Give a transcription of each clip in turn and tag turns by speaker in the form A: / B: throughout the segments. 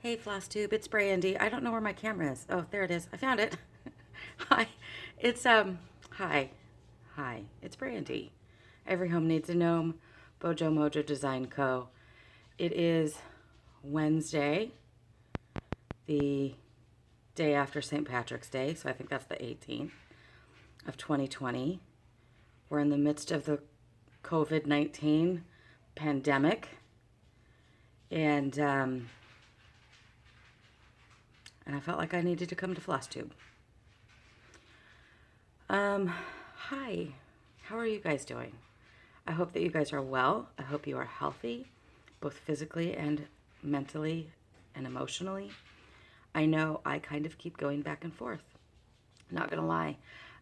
A: Hey, Flosstube, it's Brandy. I don't know where my camera is. Oh, there it is. I found it. Hi. It's hi. Hi. It's Brandy. Every home needs a gnome. Bojo Mojo Design Co. It is Wednesday, the day after St. Patrick's Day, so I think that's the 18th of 2020. We're in the midst of the COVID-19 pandemic, and and I felt like I needed to come to Flosstube. Um, Hi. How are you guys doing? I hope that you guys are well. I hope you are healthy, both physically and mentally and emotionally. I know I kind of keep going back and forth. Not gonna lie.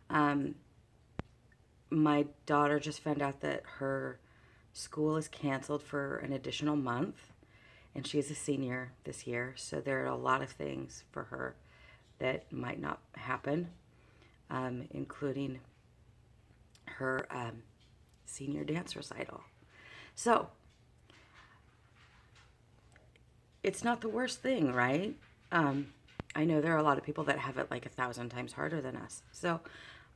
A: Um, my daughter just found out that her school is canceled for an additional month, and she's a senior this year, so there are a lot of things for her that might not happen, including her senior dance recital. So it's not the worst thing, right? Um, I know there are a lot of people that have it like 1,000 times harder than us. So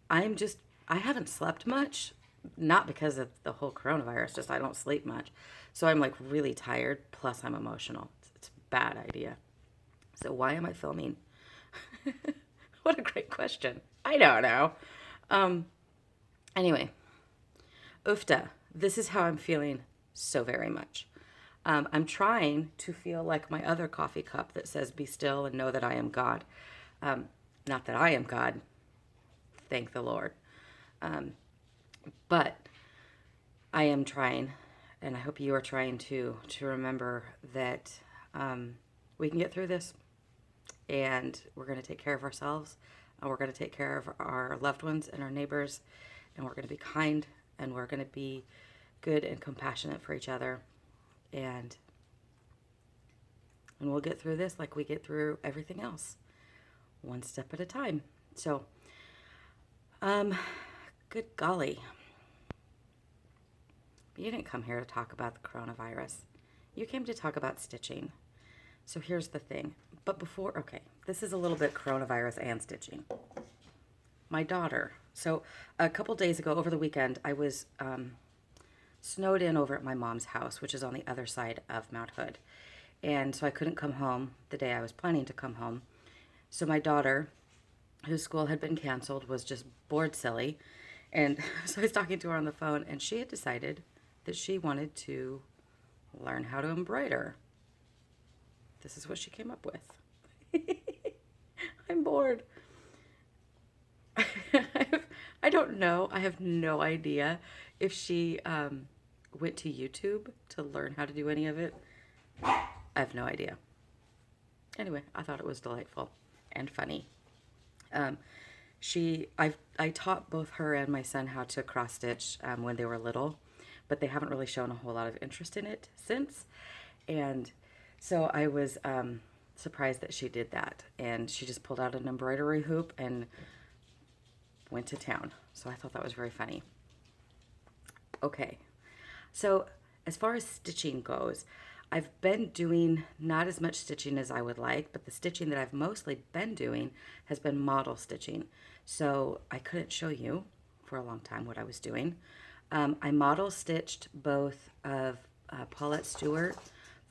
A: I'm just, I haven't slept much, not because of the whole coronavirus, just I don't sleep much. So I'm like really tired, plus I'm emotional. It's a bad idea. So why am I filming? What a great question. I don't know. Um, anyway, Ufta, this is how I'm feeling so very much. I'm trying to feel like my other coffee cup that says, "Be still and know that I am God." Um, Not that I am God, thank the Lord. But I am trying, and I hope you are trying to remember that we can get through this, and we're going to take care of ourselves, and we're going to take care of our loved ones and our neighbors, and we're going to be kind, and we're going to be good and compassionate for each other, and we'll get through this like we get through everything else, one step at a time. So, um, good golly, you didn't come here to talk about the coronavirus. You came to talk about stitching. So here's the thing. But before, okay, this is a little bit coronavirus and stitching. My daughter. So a couple days ago, over the weekend, I was snowed in over at my mom's house, which is on the other side of Mount Hood. And so I couldn't come home the day I was planning to come home. So my daughter, whose school had been canceled, was just bored silly. And so I was talking to her on the phone, and she had decided that she wanted to learn how to embroider. This is what she came up with. I'm bored. I don't know. I have no idea if she went to YouTube to learn how to do any of it. I have no idea. Anyway, I thought it was delightful and funny. Um, I taught both her and my son how to cross stitch when they were little, but they haven't really shown a whole lot of interest in it since. And so I was surprised that she did that, and she just pulled out an embroidery hoop and went to town. So I thought that was very funny. Okay, so as far as stitching goes, I've been doing not as much stitching as I would like, but the stitching that I've mostly been doing has been model stitching. So I couldn't show you for a long time what I was doing. I model stitched both of Paulette Stewart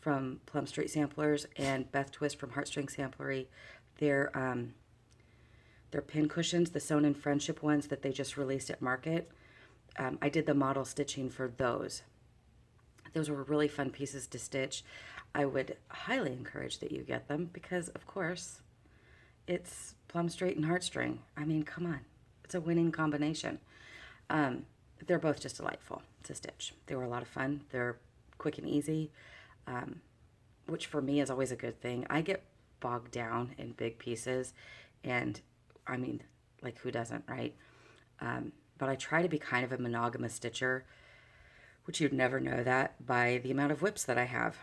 A: from Plum Street Samplers and Beth Twist from Heartstring Samplery. They're pin cushions, the Sewn in Friendship ones that they just released at Market. I did the model stitching for those. Those were really fun pieces to stitch. I would highly encourage that you get them because, of course, it's Plum Street and Heartstring. I mean, come on. It's a winning combination. They're both just delightful to stitch. They were a lot of fun. They're quick and easy, which for me is always a good thing. I get bogged down in big pieces, and I mean, like who doesn't, right? But I try to be kind of a monogamous stitcher, which you'd never know that by the amount of whips that I have.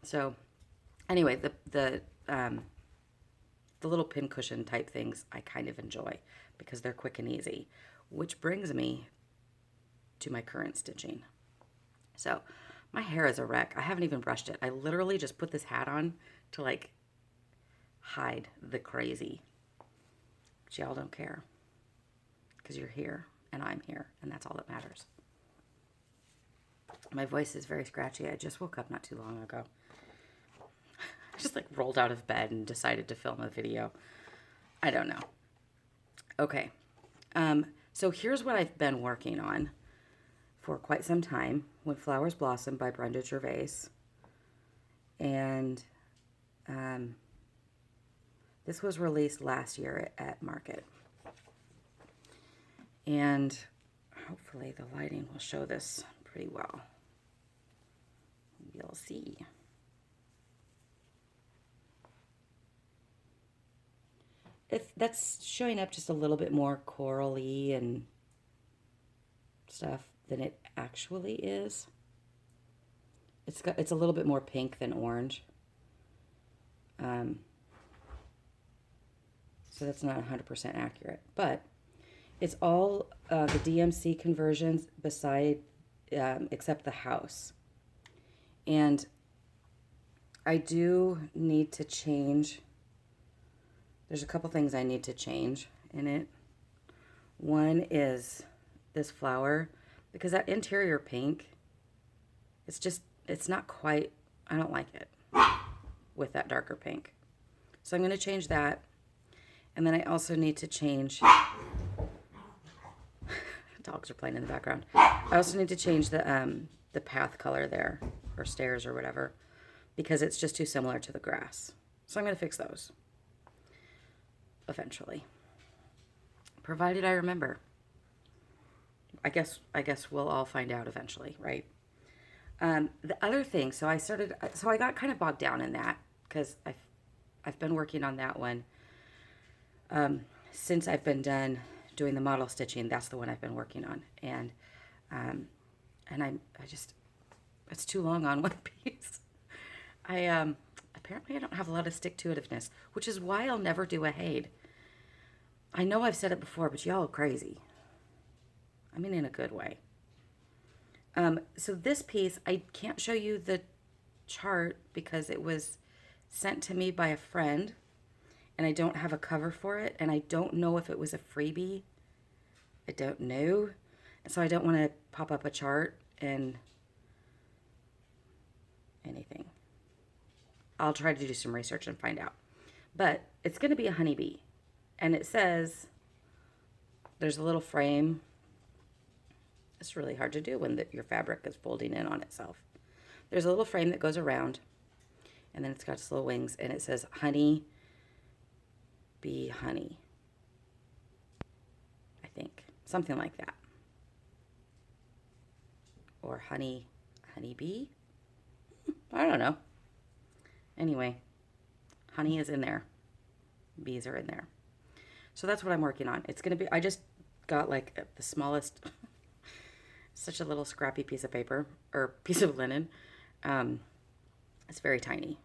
A: So anyway, the little pin cushion type things I kind of enjoy because they're quick and easy, which brings me to my current stitching. So my hair is a wreck. I haven't even brushed it. I literally just put this hat on to like hide the crazy. But y'all don't care because you're here and I'm here, and that's all that matters. My voice is very scratchy. I just woke up not too long ago. I just like rolled out of bed and decided to film a video. I don't know. Okay. So here's what I've been working on for quite some time. When Flowers Blossom by Brenda Gervais. And this was released last year at Market. And hopefully the lighting will show this pretty well. You'll see. That's showing up just a little bit more corally and stuff than it actually is. It's a little bit more pink than orange. So that's not 100% accurate, but it's all the DMC conversions except the house. And I do need to change. There's a couple things I need to change in it. One is this flower, because that interior pink, it's not quite, I don't like it with that darker pink. So I'm going to change that. And then I also need to change, dogs are playing in the background. I also need to change the path color there, or stairs or whatever, because it's just too similar to the grass. So I'm going to fix those eventually, provided I remember. I guess we'll all find out eventually, right? The other thing, so I got kind of bogged down in that because I've been working on that one since I've been done doing the model stitching. That's the one I've been working on, and I just, it's too long on one piece. Apparently I don't have a lot of stick-to-itiveness, which is why I'll never do a Haid. I know I've said it before, but y'all are crazy. I mean, in a good way. So this piece, I can't show you the chart because it was sent to me by a friend, and I don't have a cover for it, and I don't know if it was a freebie. I don't know. And so I don't want to pop up a chart and anything. I'll try to do some research and find out. But it's going to be a honeybee. And it says, there's a little frame. It's really hard to do when your fabric is folding in on itself. There's a little frame that goes around, and then it's got its little wings, and it says honey bee honey. I think. Something like that. Or honey bee? I don't know. Anyway, honey is in there. Bees are in there. So that's what I'm working on. It's going to be, I just got like the smallest, such a little scrappy piece of paper, or piece of linen. It's very tiny.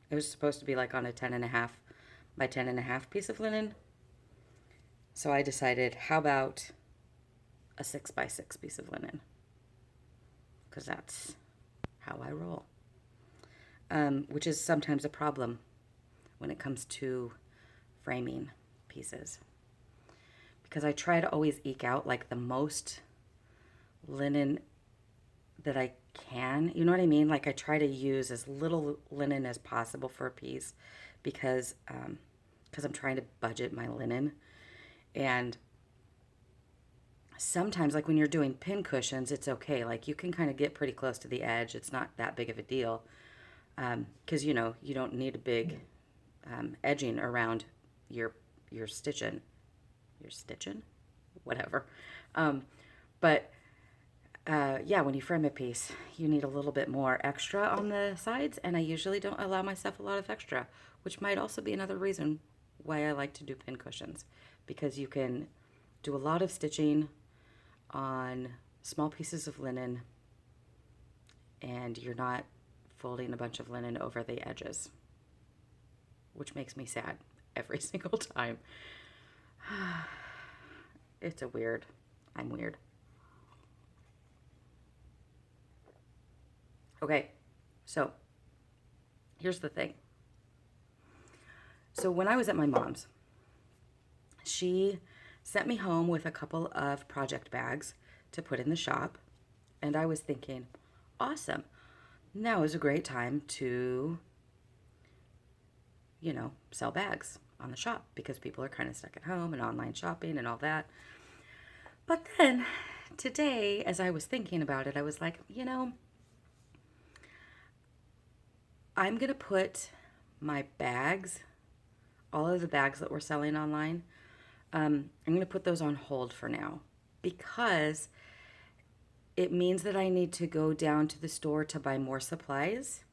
A: It was supposed to be like on a 10.5 by 10.5 piece of linen. So I decided, how about a 6 by 6 piece of linen? Because that's how I roll. Which is sometimes a problem when it comes to framing pieces, because I try to always eke out like the most linen that I can, you know what I mean? Like I try to use as little linen as possible for a piece, because I'm trying to budget my linen. And sometimes, like when you're doing pin cushions, it's okay, like you can kind of get pretty close to the edge. It's not that big of a deal, because you don't need a big edging around your stitching, whatever. But yeah, when you frame a piece, you need a little bit more extra on the sides, and I usually don't allow myself a lot of extra, which might also be another reason why I like to do pin cushions, because you can do a lot of stitching on small pieces of linen, and you're not folding a bunch of linen over the edges, which makes me sad every single time. It's I'm weird. Okay, so here's the thing. So when I was at my mom's, she sent me home with a couple of project bags to put in the shop. And I was thinking, awesome. Now is a great time to, sell bags on the shop because people are kind of stuck at home and online shopping and all that. But then today, as I was thinking about it, I was like, I'm going to put my bags, all of the bags that we're selling online, I'm going to put those on hold for now because it means that I need to go down to the store to buy more supplies,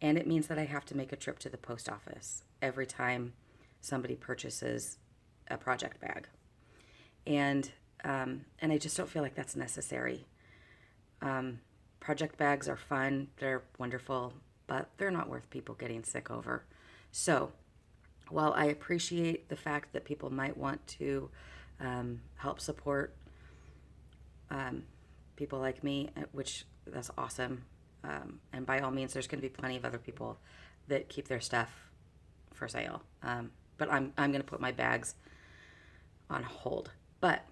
A: and it means that I have to make a trip to the post office every time somebody purchases a project bag. And I just don't feel like that's necessary. Project bags are fun, they're wonderful, but they're not worth people getting sick over. So while I appreciate the fact that people might want to help support people like me, which that's awesome. And by all means, there's going to be plenty of other people that keep their stuff for sale. But I'm going to put my bags on hold. But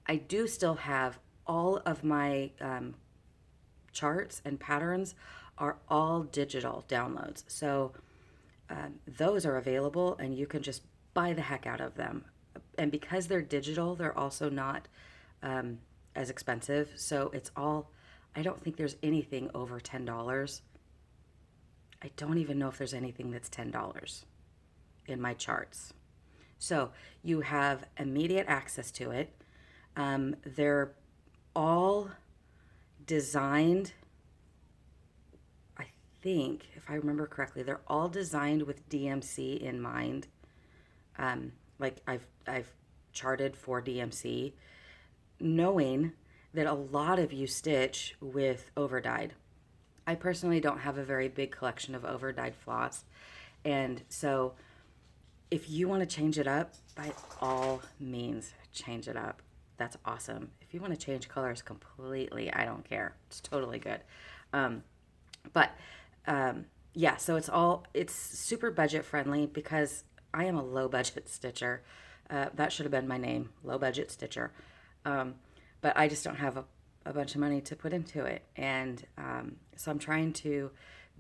A: I do still have all of my charts and patterns are all digital downloads. So those are available and you can just buy the heck out of them. And because they're digital, they're also not as expensive. So it's all, I don't think there's anything over $10. I don't even know if there's anything that's $10 in my charts. So you have immediate access to it. They're all designed, I think, if I remember correctly, they're all designed with DMC in mind. Like I've charted for DMC, knowing that a lot of you stitch with overdyed. I personally don't have a very big collection of overdyed floss, and so if you want to change it up, by all means, change it up. That's awesome. If you want to change colors completely, I don't care. It's totally good. Yeah, so it's super budget friendly because I am a low budget stitcher. That should have been my name, low budget stitcher. But I just don't have a bunch of money to put into it. And so I'm trying to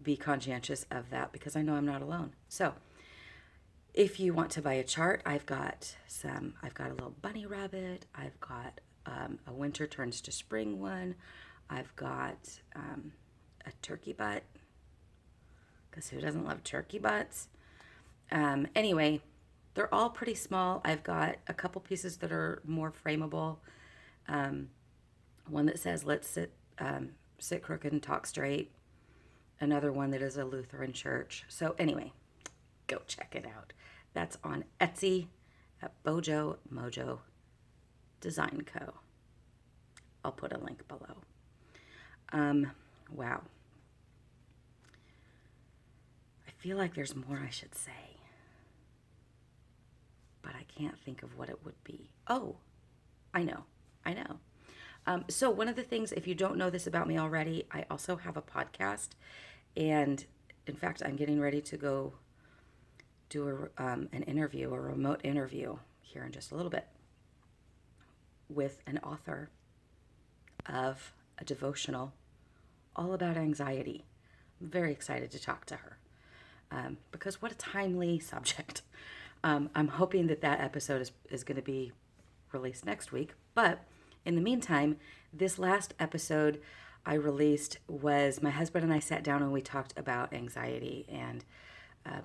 A: be conscientious of that because I know I'm not alone. So if you want to buy a chart, I've got a little bunny rabbit. I've got a winter turns to spring one. I've got a turkey butt, because who doesn't love turkey butts? Anyway, they're all pretty small. I've got a couple pieces that are more frameable. One that says, let's sit crooked and talk straight. Another one that is a Lutheran church. So anyway, go check it out. That's on Etsy at Bojo Mojo Design Co. I'll put a link below. Wow. I feel like there's more I should say, but I can't think of what it would be. Oh, I know. So one of the things, if you don't know this about me already, I also have a podcast, and in fact, I'm getting ready to go do a remote interview here in just a little bit with an author of a devotional all about anxiety. I'm very excited to talk to her because what a timely subject. I'm hoping that episode is going to be released next week, but in the meantime, this last episode I released was my husband and I sat down and we talked about anxiety and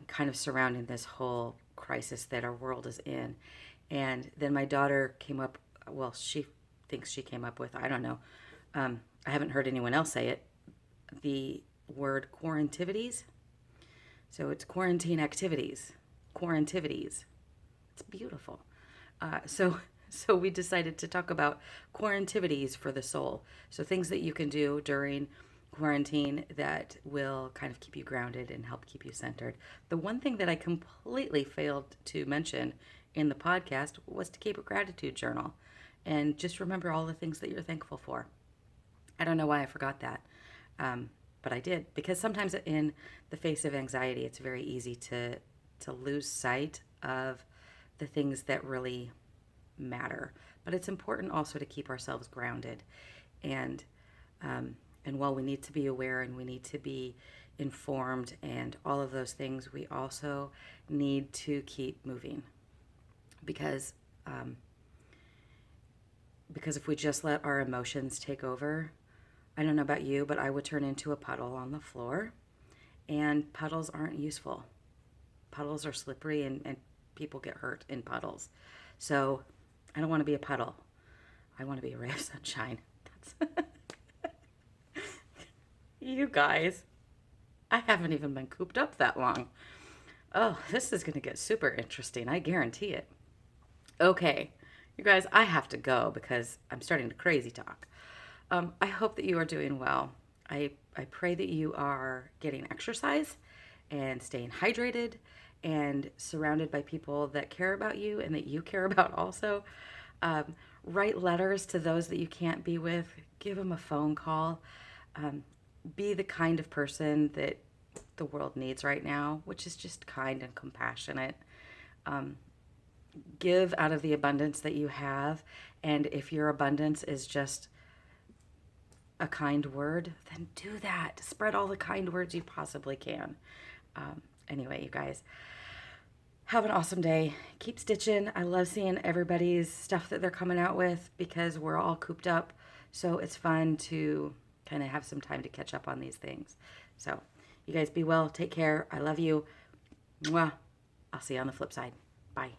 A: kind of surrounding this whole crisis that our world is in. And then my daughter came up, well, she thinks she came up with, I don't know, I haven't heard anyone else say it, the word quarantivities. So it's quarantine activities, quarantivities. It's beautiful. So we decided to talk about quarantivities for the soul. So things that you can do during quarantine that will kind of keep you grounded and help keep you centered. The one thing that I completely failed to mention in the podcast was to keep a gratitude journal and just remember all the things that you're thankful for. I don't know why I forgot that, but I did, because sometimes in the face of anxiety, it's very easy to to lose sight of the things that really matter. But it's important also to keep ourselves grounded. And and while we need to be aware and we need to be informed and all of those things, we also need to keep moving. Because because if we just let our emotions take over, I don't know about you, but I would turn into a puddle on the floor. And puddles aren't useful. Puddles are slippery and people get hurt in puddles. So I don't want to be a puddle. I want to be a ray of sunshine. That's you guys, I haven't even been cooped up that long. Oh, this is going to get super interesting. I guarantee it. Okay, you guys, I have to go because I'm starting to crazy talk. I hope that you are doing well. I pray that you are getting exercise and staying hydrated and surrounded by people that care about you and that you care about also. Write letters to those that you can't be with. Give them a phone call. Be the kind of person that the world needs right now, which is just kind and compassionate. Give out of the abundance that you have. And if your abundance is just a kind word, then do that. Spread all the kind words you possibly can. Anyway, you guys, have an awesome day. Keep stitching. I love seeing everybody's stuff that they're coming out with because we're all cooped up. So it's fun to kind of have some time to catch up on these things. So you guys be well. Take care. I love you. Mwah. I'll see you on the flip side. Bye.